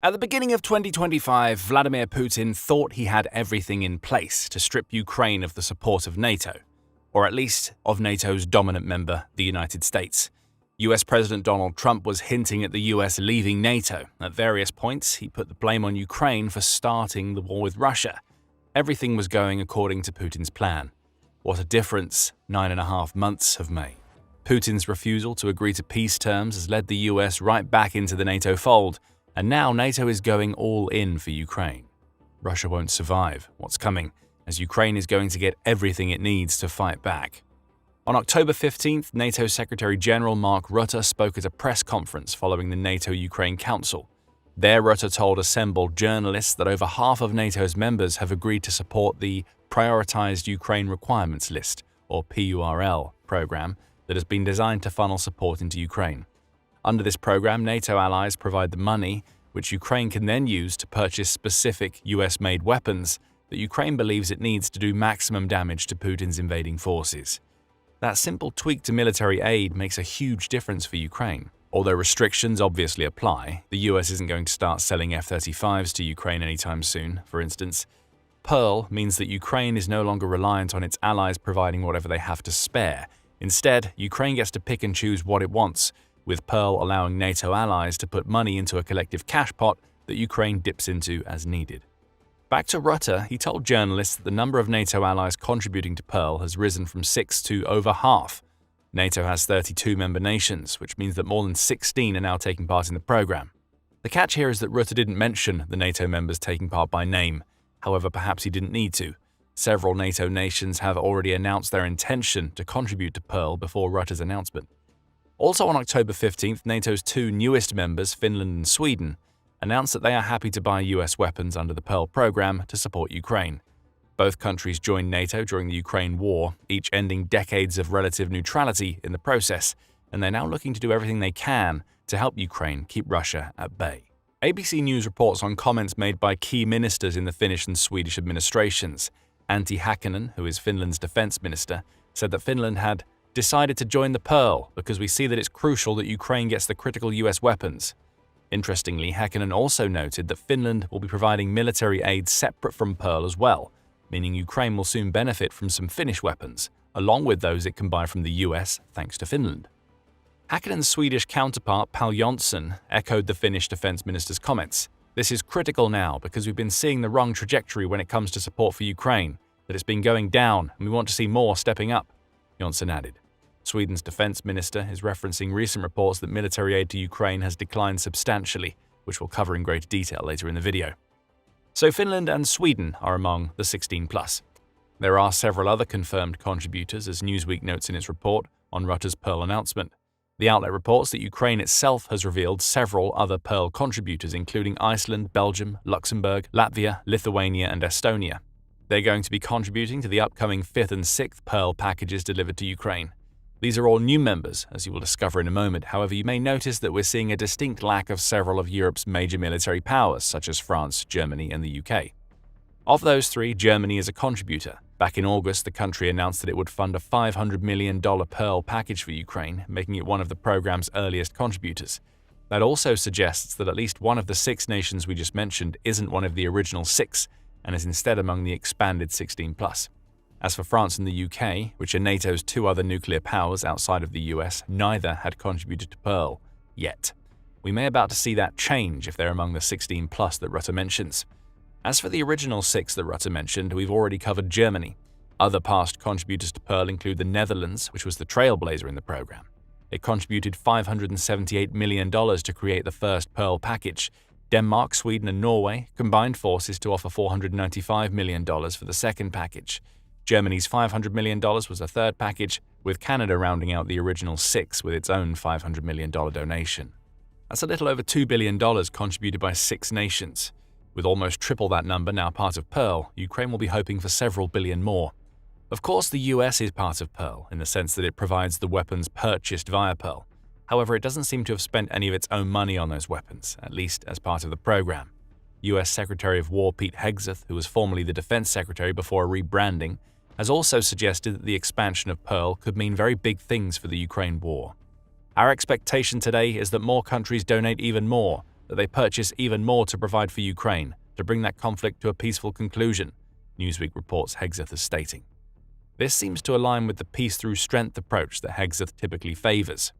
At the beginning of 2025, Vladimir Putin thought he had everything in place to strip Ukraine of the support of NATO, or at least of NATO's dominant member, the United States. US President Donald Trump was hinting at the US leaving NATO. At various points, he put the blame on Ukraine for starting the war with Russia. Everything was going according to Putin's plan. What a difference 9.5 months have made. Putin's refusal to agree to peace terms has led the US right back into the NATO fold, and now NATO is going all in for Ukraine. Russia won't survive what's coming, as Ukraine is going to get everything it needs to fight back. On October 15th, NATO Secretary-General Mark Rutte spoke at a press conference following the NATO-Ukraine Council. There, Rutte told assembled journalists that over half of NATO's members have agreed to support the Prioritized Ukraine Requirements List, or PURL, program that has been designed to funnel support into Ukraine. Under this program, NATO allies provide the money, which Ukraine can then use to purchase specific US-made weapons that Ukraine believes it needs to do maximum damage to Putin's invading forces. That simple tweak to military aid makes a huge difference for Ukraine. Although restrictions obviously apply, the US isn't going to start selling F-35s to Ukraine anytime soon, for instance. PURL means that Ukraine is no longer reliant on its allies providing whatever they have to spare. Instead, Ukraine gets to pick and choose what it wants, with PURL allowing NATO allies to put money into a collective cash pot that Ukraine dips into as needed. Back to Rutte, he told journalists that the number of NATO allies contributing to PURL has risen from 6 to over half. NATO has 32 member nations, which means that more than 16 are now taking part in the program. The catch here is that Rutte didn't mention the NATO members taking part by name. However, perhaps he didn't need to. Several NATO nations have already announced their intention to contribute to PURL before Rutte's announcement. Also on October 15th, NATO's two newest members, Finland and Sweden, announced that they are happy to buy US weapons under the PURL program to support Ukraine. Both countries joined NATO during the Ukraine war, each ending decades of relative neutrality in the process, and they're now looking to do everything they can to help Ukraine keep Russia at bay. ABC News reports on comments made by key ministers in the Finnish and Swedish administrations. Antti Häkkänen, who is Finland's defense minister, said that Finland had decided to join the PURL because we see that it's crucial that Ukraine gets the critical US weapons. Interestingly, Häkkänen also noted that Finland will be providing military aid separate from PURL as well, meaning Ukraine will soon benefit from some Finnish weapons, along with those it can buy from the US thanks to Finland. Häkkänen's Swedish counterpart Pål Jonson echoed the Finnish defense minister's comments. This is critical now because we've been seeing the wrong trajectory when it comes to support for Ukraine, that it's been going down and we want to see more stepping up, Jonson added. Sweden's defense minister is referencing recent reports that military aid to Ukraine has declined substantially, which we'll cover in greater detail later in the video. So Finland and Sweden are among the 16+. There are several other confirmed contributors, as Newsweek notes in its report on Rutte's PURL announcement. The outlet reports that Ukraine itself has revealed several other PURL contributors, including Iceland, Belgium, Luxembourg, Latvia, Lithuania, and Estonia. They're going to be contributing to the upcoming 5th and 6th PURL packages delivered to Ukraine. These are all new members, as you will discover in a moment. However, you may notice that we're seeing a distinct lack of several of Europe's major military powers, such as France, Germany, and the UK. Of those three, Germany is a contributor. Back in August, the country announced that it would fund a $500 million PURL package for Ukraine, making it one of the program's earliest contributors. That also suggests that at least one of the 6 nations we just mentioned isn't one of the original 6, and is instead among the expanded 16+. As for France and the UK, which are NATO's 2 other nuclear powers outside of the US, neither had contributed to PURL yet. We may about to see that change if they're among the 16+ that Rutte mentions. As for the original 6 that Rutte mentioned, we've already covered Germany. Other past contributors to PURL include the Netherlands, which was the trailblazer in the program. It contributed $578 million to create the first PURL package. Denmark, Sweden, and Norway combined forces to offer $495 million for the second package. Germany's $500 million was the third package, with Canada rounding out the original 6 with its own $500 million donation. That's a little over $2 billion contributed by 6 nations. With almost triple that number now part of PURL, Ukraine will be hoping for several billion more. Of course, the US is part of PURL, in the sense that it provides the weapons purchased via PURL. However, it doesn't seem to have spent any of its own money on those weapons, at least as part of the program. US Secretary of War Pete Hegseth, who was formerly the Defense Secretary before rebranding, has also suggested that the expansion of PURL could mean very big things for the Ukraine war. Our expectation today is that more countries donate even more, that they purchase even more to provide for Ukraine to bring that conflict to a peaceful conclusion, Newsweek reports Hegseth as stating. This seems to align with the peace through strength approach that Hegseth typically favors.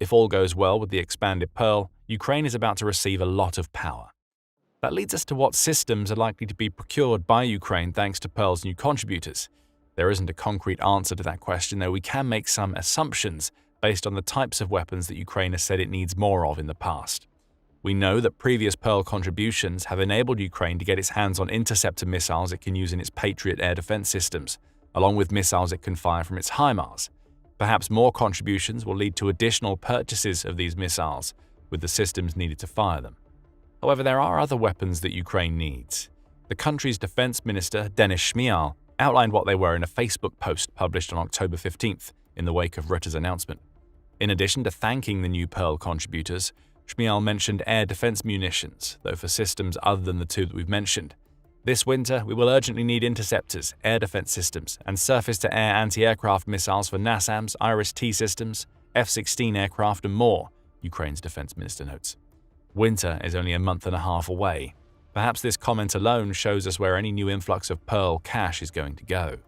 If all goes well with the expanded Pearl, Ukraine is about to receive a lot of power. That leads us to what systems are likely to be procured by Ukraine thanks to Pearl's new contributors. There isn't a concrete answer to that question, though we can make some assumptions based on the types of weapons that Ukraine has said it needs more of in the past. We know that previous Pearl contributions have enabled Ukraine to get its hands on interceptor missiles it can use in its Patriot air defense systems, along with missiles it can fire from its HIMARS. Perhaps more contributions will lead to additional purchases of these missiles, with the systems needed to fire them. However, there are other weapons that Ukraine needs. The country's defense minister, Denis Shmyhal, outlined what they were in a Facebook post published on October 15th in the wake of Rutte's announcement. In addition to thanking the new Pearl contributors, Shmyhal mentioned air defense munitions, though for systems other than the two that we've mentioned. This winter, we will urgently need interceptors, air defense systems, and surface-to-air anti-aircraft missiles for NASAMS, IRIS-T systems, F-16 aircraft, and more, Ukraine's defense minister notes. Winter is only a month and a half away. Perhaps this comment alone shows us where any new influx of Pearl cash is going to go.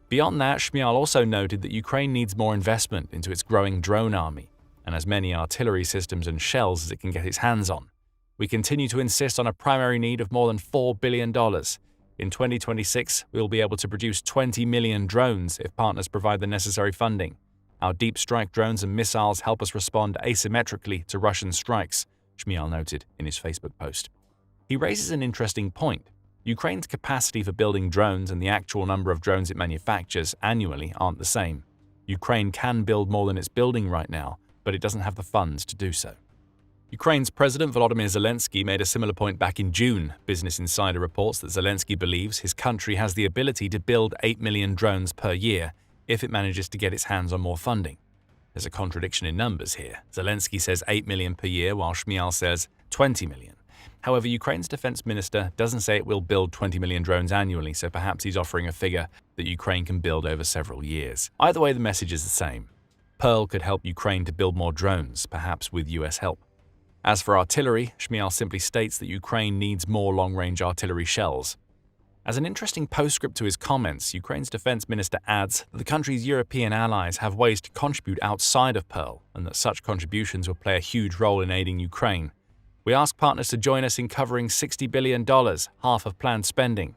Beyond that, Shmyhal also noted that Ukraine needs more investment into its growing drone army, and as many artillery systems and shells as it can get its hands on. We continue to insist on a primary need of more than $4 billion. In 2026, we will be able to produce 20 million drones if partners provide the necessary funding. Our deep strike drones and missiles help us respond asymmetrically to Russian strikes, Shmyhal noted in his Facebook post. He raises an interesting point. Ukraine's capacity for building drones and the actual number of drones it manufactures annually aren't the same. Ukraine can build more than it's building right now, but it doesn't have the funds to do so. Ukraine's President Volodymyr Zelensky made a similar point back in June. Business Insider reports that Zelensky believes his country has the ability to build 8 million drones per year if it manages to get its hands on more funding. There's a contradiction in numbers here. Zelensky says 8 million per year, while Shmyhal says 20 million. However, Ukraine's defense minister doesn't say it will build 20 million drones annually, so perhaps he's offering a figure that Ukraine can build over several years. Either way, the message is the same. Pearl could help Ukraine to build more drones, perhaps with US help. As for artillery, Shmyhal simply states that Ukraine needs more long-range artillery shells. As an interesting postscript to his comments, Ukraine's defense minister adds that the country's European allies have ways to contribute outside of Pearl, and that such contributions will play a huge role in aiding Ukraine. We ask partners to join us in covering $60 billion, half of planned spending.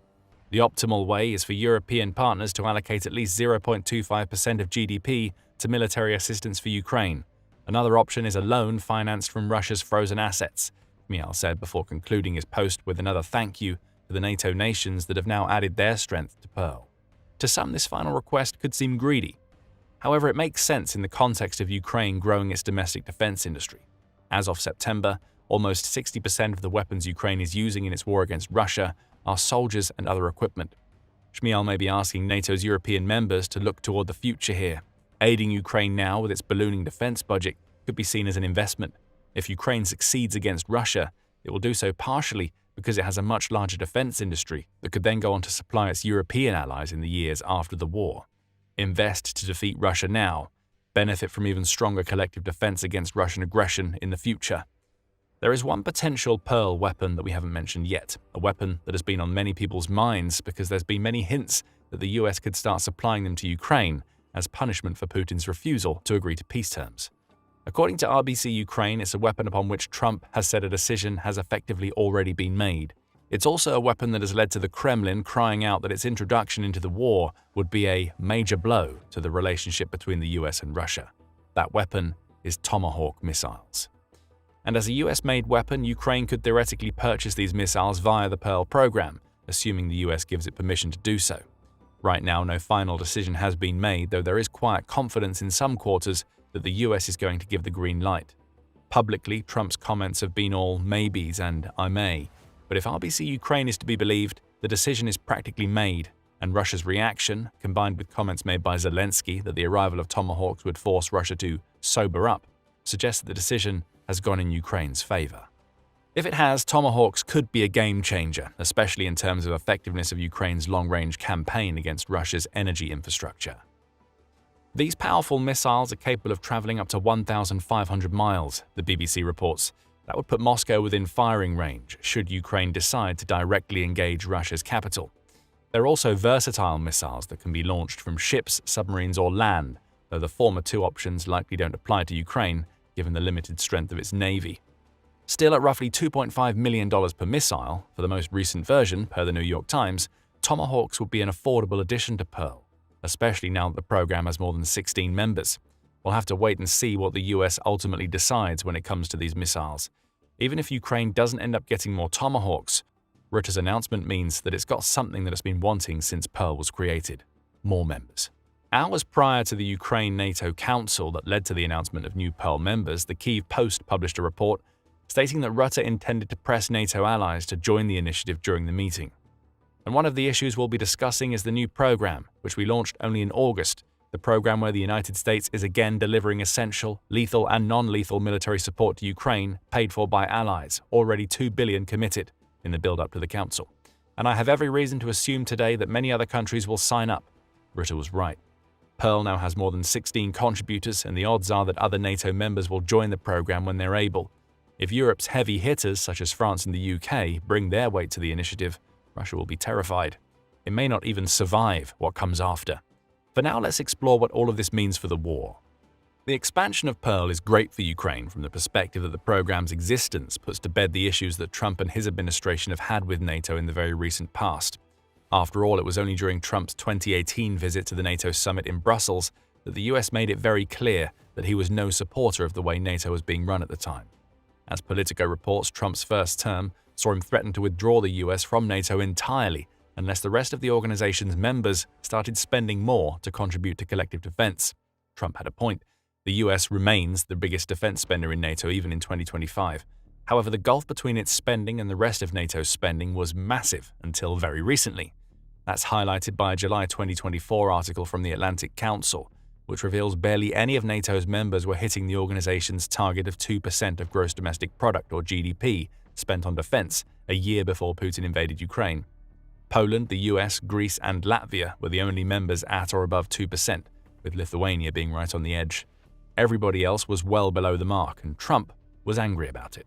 The optimal way is for European partners to allocate at least 0.25% of GDP to military assistance for Ukraine. Another option is a loan financed from Russia's frozen assets, Shmyhal said before concluding his post with another thank you to the NATO nations that have now added their strength to Pearl. To some, this final request could seem greedy. However, it makes sense in the context of Ukraine growing its domestic defense industry. As of September, almost 60% of the weapons Ukraine is using in its war against Russia are soldiers and other equipment. Shmyhal may be asking NATO's European members to look toward the future here. Aiding Ukraine now with its ballooning defense budget could be seen as an investment. If Ukraine succeeds against Russia, it will do so partially because it has a much larger defense industry that could then go on to supply its European allies in the years after the war. Invest to defeat Russia now, benefit from even stronger collective defense against Russian aggression in the future. There is one potential Pearl weapon that we haven't mentioned yet, a weapon that has been on many people's minds because there's been many hints that the US could start supplying them to Ukraine as punishment for Putin's refusal to agree to peace terms. According to RBC Ukraine, it's a weapon upon which Trump has said a decision has effectively already been made. It's also a weapon that has led to the Kremlin crying out that its introduction into the war would be a major blow to the relationship between the US and Russia. That weapon is Tomahawk missiles. And as a US-made weapon, Ukraine could theoretically purchase these missiles via the Pearl program, assuming the US gives it permission to do so. Right now, no final decision has been made, though there is quiet confidence in some quarters that the US is going to give the green light. Publicly, Trump's comments have been all maybes and I may, but if RBC Ukraine is to be believed, the decision is practically made, and Russia's reaction, combined with comments made by Zelensky that the arrival of Tomahawks would force Russia to sober up, suggests that the decision has gone in Ukraine's favor. If it has, Tomahawks could be a game changer, especially in terms of effectiveness of Ukraine's long-range campaign against Russia's energy infrastructure. These powerful missiles are capable of traveling up to 1,500 miles, the BBC reports, That would put Moscow within firing range should Ukraine decide to directly engage Russia's capital. There are also versatile missiles that can be launched from ships, submarines, or land, though the former two options likely don't apply to Ukraine, given the limited strength of its navy. Still, at roughly $2.5 million per missile, for the most recent version, per the New York Times, Tomahawks would be an affordable addition to Pearl, especially now that the program has more than 16 members. We'll have to wait and see what the US ultimately decides when it comes to these missiles. Even if Ukraine doesn't end up getting more Tomahawks, Rutte's announcement means that it's got something that it's been wanting since Pearl was created: more members. Hours prior to the Ukraine-NATO Council that led to the announcement of new Pearl members, the Kyiv Post published a report stating that Rutte intended to press NATO allies to join the initiative during the meeting. And one of the issues we'll be discussing is the new program, which we launched only in August, the program where the United States is again delivering essential, lethal and non-lethal military support to Ukraine, paid for by allies, already $2 billion committed in the build-up to the Council. And I have every reason to assume today that many other countries will sign up. Rutte was right. Pearl now has more than 16 contributors, and the odds are that other NATO members will join the program when they're able. If Europe's heavy hitters, such as France and the UK, bring their weight to the initiative, Russia will be terrified. It may not even survive what comes after. For now, let's explore what all of this means for the war. The expansion of Pearl is great for Ukraine from the perspective that the program's existence puts to bed the issues that Trump and his administration have had with NATO in the very recent past. After all, it was only during Trump's 2018 visit to the NATO summit in Brussels that the US made it very clear that he was no supporter of the way NATO was being run at the time. As Politico reports, Trump's first term saw him threaten to withdraw the US from NATO entirely unless the rest of the organization's members started spending more to contribute to collective defense. Trump had a point. The US remains the biggest defense spender in NATO even in 2025. However, the gulf between its spending and the rest of NATO's spending was massive until very recently. That's highlighted by a July 2024 article from the Atlantic Council, which reveals barely any of NATO's members were hitting the organization's target of 2% of gross domestic product, or GDP, spent on defense a year before Putin invaded Ukraine. Poland, the US, Greece, and Latvia were the only members at or above 2%, with Lithuania being right on the edge. Everybody else was well below the mark, and Trump was angry about it.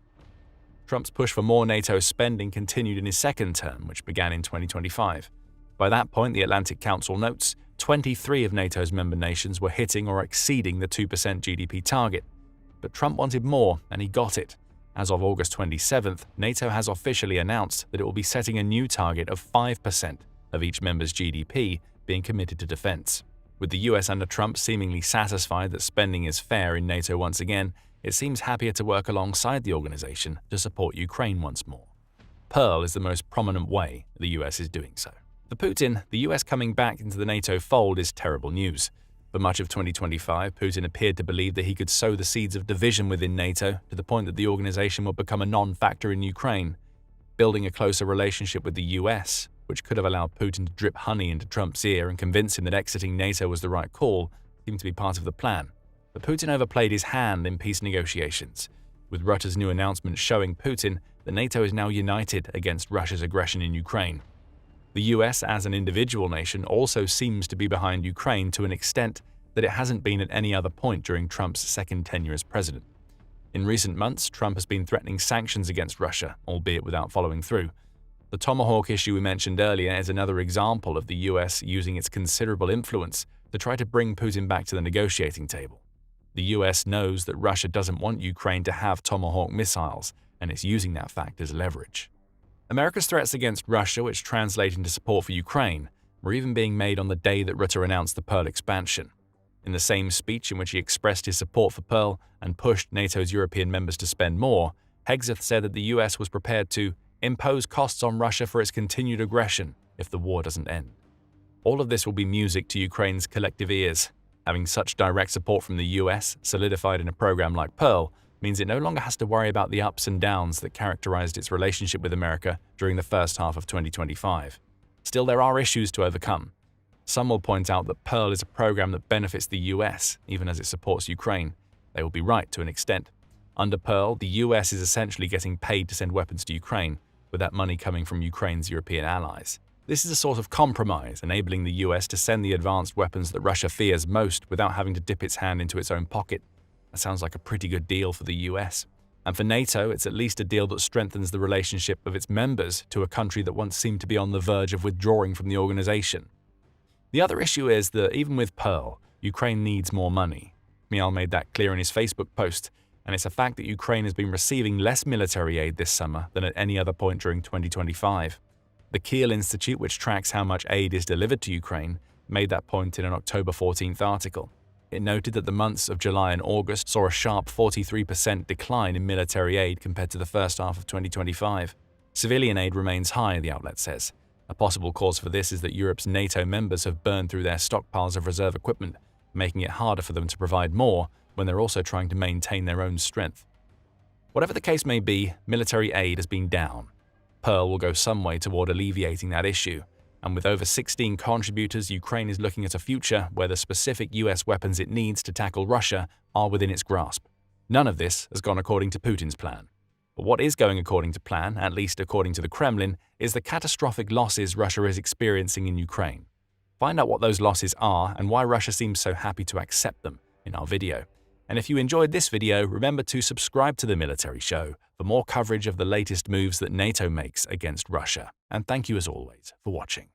Trump's push for more NATO spending continued in his second term, which began in 2025. By that point, the Atlantic Council notes, 23 of NATO's member nations were hitting or exceeding the 2% GDP target. But Trump wanted more, and he got it. As of August 27th, NATO has officially announced that it will be setting a new target of 5% of each member's GDP being committed to defense. With the US under Trump seemingly satisfied that spending is fair in NATO once again, it seems happier to work alongside the organization to support Ukraine once more. Pearl is the most prominent way the US is doing so. For Putin, the US coming back into the NATO fold is terrible news. For much of 2025, Putin appeared to believe that he could sow the seeds of division within NATO to the point that the organization would become a non-factor in Ukraine. Building a closer relationship with the US, which could have allowed Putin to drip honey into Trump's ear and convince him that exiting NATO was the right call, seemed to be part of the plan. But Putin overplayed his hand in peace negotiations, with Rutte's new announcement showing Putin that NATO is now united against Russia's aggression in Ukraine. The US, as an individual nation, also seems to be behind Ukraine to an extent that it hasn't been at any other point during Trump's second tenure as president. In recent months, Trump has been threatening sanctions against Russia, albeit without following through. The Tomahawk issue we mentioned earlier is another example of the US using its considerable influence to try to bring Putin back to the negotiating table. The US knows that Russia doesn't want Ukraine to have Tomahawk missiles, and it's using that fact as leverage. America's threats against Russia, which translate into support for Ukraine, were even being made on the day that Rutte announced the Pearl expansion. In the same speech in which he expressed his support for Pearl and pushed NATO's European members to spend more, Hegseth said that the US was prepared to impose costs on Russia for its continued aggression if the war doesn't end. All of this will be music to Ukraine's collective ears. Having such direct support from the US, solidified in a program like Pearl, means it no longer has to worry about the ups and downs that characterized its relationship with America during the first half of 2025. Still, there are issues to overcome. Some will point out that Pearl is a program that benefits the US, even as it supports Ukraine. They will be right to an extent. Under Pearl, the US is essentially getting paid to send weapons to Ukraine, with that money coming from Ukraine's European allies. This is a sort of compromise, enabling the US to send the advanced weapons that Russia fears most without having to dip its hand into its own pocket. That sounds like a pretty good deal for the US. And for NATO, it's at least a deal that strengthens the relationship of its members to a country that once seemed to be on the verge of withdrawing from the organization. The other issue is that even with Pearl, Ukraine needs more money. Mial made that clear in his Facebook post, and it's a fact that Ukraine has been receiving less military aid this summer than at any other point during 2025. The Kiel Institute, which tracks how much aid is delivered to Ukraine, made that point in an October 14th article. It noted that the months of July and August saw a sharp 43% decline in military aid compared to the first half of 2025. Civilian aid remains high, the outlet says. A possible cause for this is that Europe's NATO members have burned through their stockpiles of reserve equipment, making it harder for them to provide more when they're also trying to maintain their own strength. Whatever the case may be, military aid has been down. Pearl will go some way toward alleviating that issue, and with over 16 contributors, Ukraine is looking at a future where the specific US weapons it needs to tackle Russia are within its grasp. None of this has gone according to Putin's plan. But what is going according to plan, at least according to the Kremlin, is the catastrophic losses Russia is experiencing in Ukraine. Find out what those losses are and why Russia seems so happy to accept them in our video. And if you enjoyed this video, remember to subscribe to The Military Show for more coverage of the latest moves that NATO makes against Russia. And thank you as always for watching.